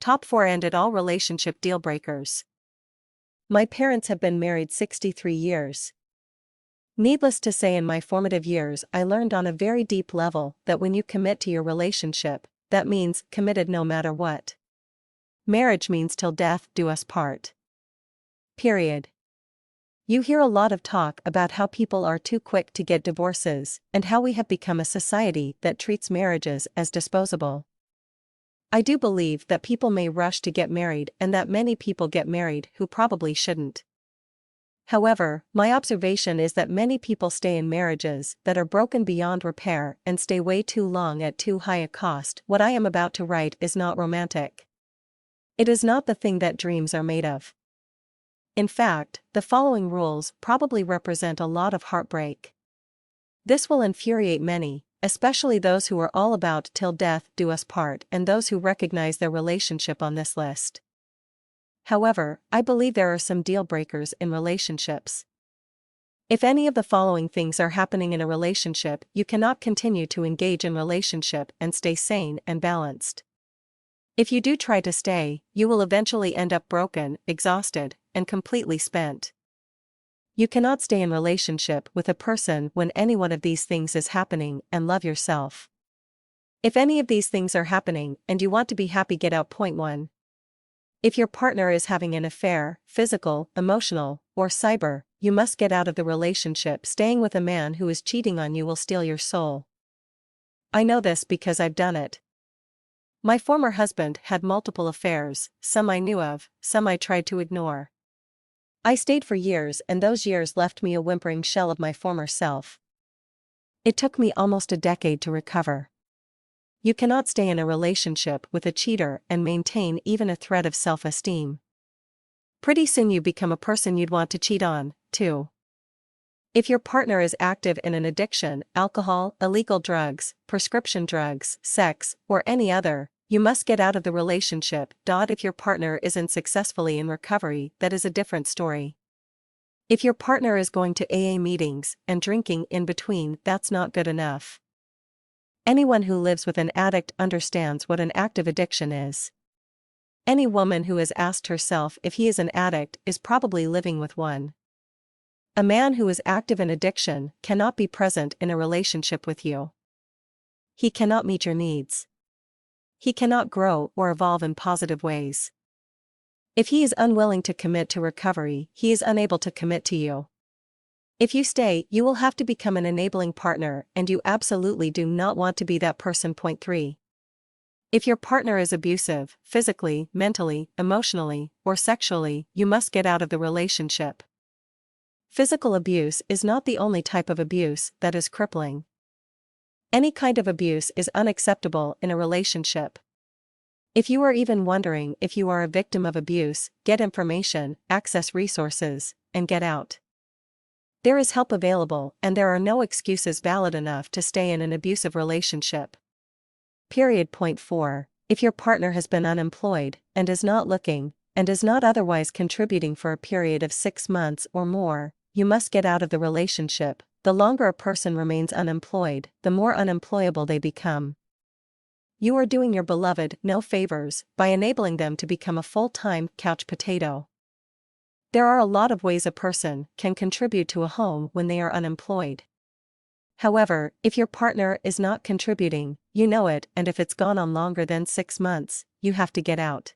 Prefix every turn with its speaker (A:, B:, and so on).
A: Top 4 ended all relationship deal breakers. My parents have been married 63 years. Needless to say, in my formative years, I learned on a very deep level that when you commit to your relationship, that means committed no matter what. Marriage means till death do us part. Period. You hear a lot of talk about how people are too quick to get divorces, and how we have become a society that treats marriages as disposable. I do believe that people may rush to get married and that many people get married who probably shouldn't. However, my observation is that many people stay in marriages that are broken beyond repair and stay way too long at too high a cost. What I am about to write is not romantic. It is not the thing that dreams are made of. In fact, the following rules probably represent a lot of heartbreak. This will infuriate many, especially those who are all about till death do us part and those who recognize their relationship on this list. However, I believe there are some deal breakers in relationships. If any of the following things are happening in a relationship, you cannot continue to engage in relationship and stay sane and balanced. If you do try to stay, you will eventually end up broken, exhausted, and completely spent. You cannot stay in relationship with a person when any one of these things is happening and love yourself. If any of these things are happening and you want to be happy, get out. Point 1. If your partner is having an affair, physical, emotional, or cyber, you must get out of the relationship. Staying with a man who is cheating on you will steal your soul. I know this because I've done it. My former husband had multiple affairs, some I knew of, some I tried to ignore. I stayed for years and those years left me a whimpering shell of my former self. It took me almost a decade to recover. You cannot stay in a relationship with a cheater and maintain even a thread of self-esteem. Pretty soon you become a person you'd want to cheat on, too. If your partner is active in an addiction, alcohol, illegal drugs, prescription drugs, sex, or any other, you must get out of the relationship. If your partner isn't successfully in recovery, that is a different story. If your partner is going to AA meetings and drinking in between, that's not good enough. Anyone who lives with an addict understands what an active addiction is. Any woman who has asked herself if he is an addict is probably living with one. A man who is active in addiction cannot be present in a relationship with you. He cannot meet your needs. He cannot grow or evolve in positive ways. If he is unwilling to commit to recovery, he is unable to commit to you. If you stay, you will have to become an enabling partner, and you absolutely do not want to be that person. Point 3. If your partner is abusive, physically, mentally, emotionally, or sexually, you must get out of the relationship. Physical abuse is not the only type of abuse that is crippling. Any kind of abuse is unacceptable in a relationship. If you are even wondering if you are a victim of abuse, get information, access resources, and get out. There is help available, and there are no excuses valid enough to stay in an abusive relationship. Period. Point 4. If your partner has been unemployed, and is not looking, and is not otherwise contributing for a period of 6 months or more, you must get out of the relationship. The longer a person remains unemployed, the more unemployable they become. You are doing your beloved no favors by enabling them to become a full-time couch potato. There are a lot of ways a person can contribute to a home when they are unemployed. However, if your partner is not contributing, you know it, and if it's gone on longer than 6 months, you have to get out.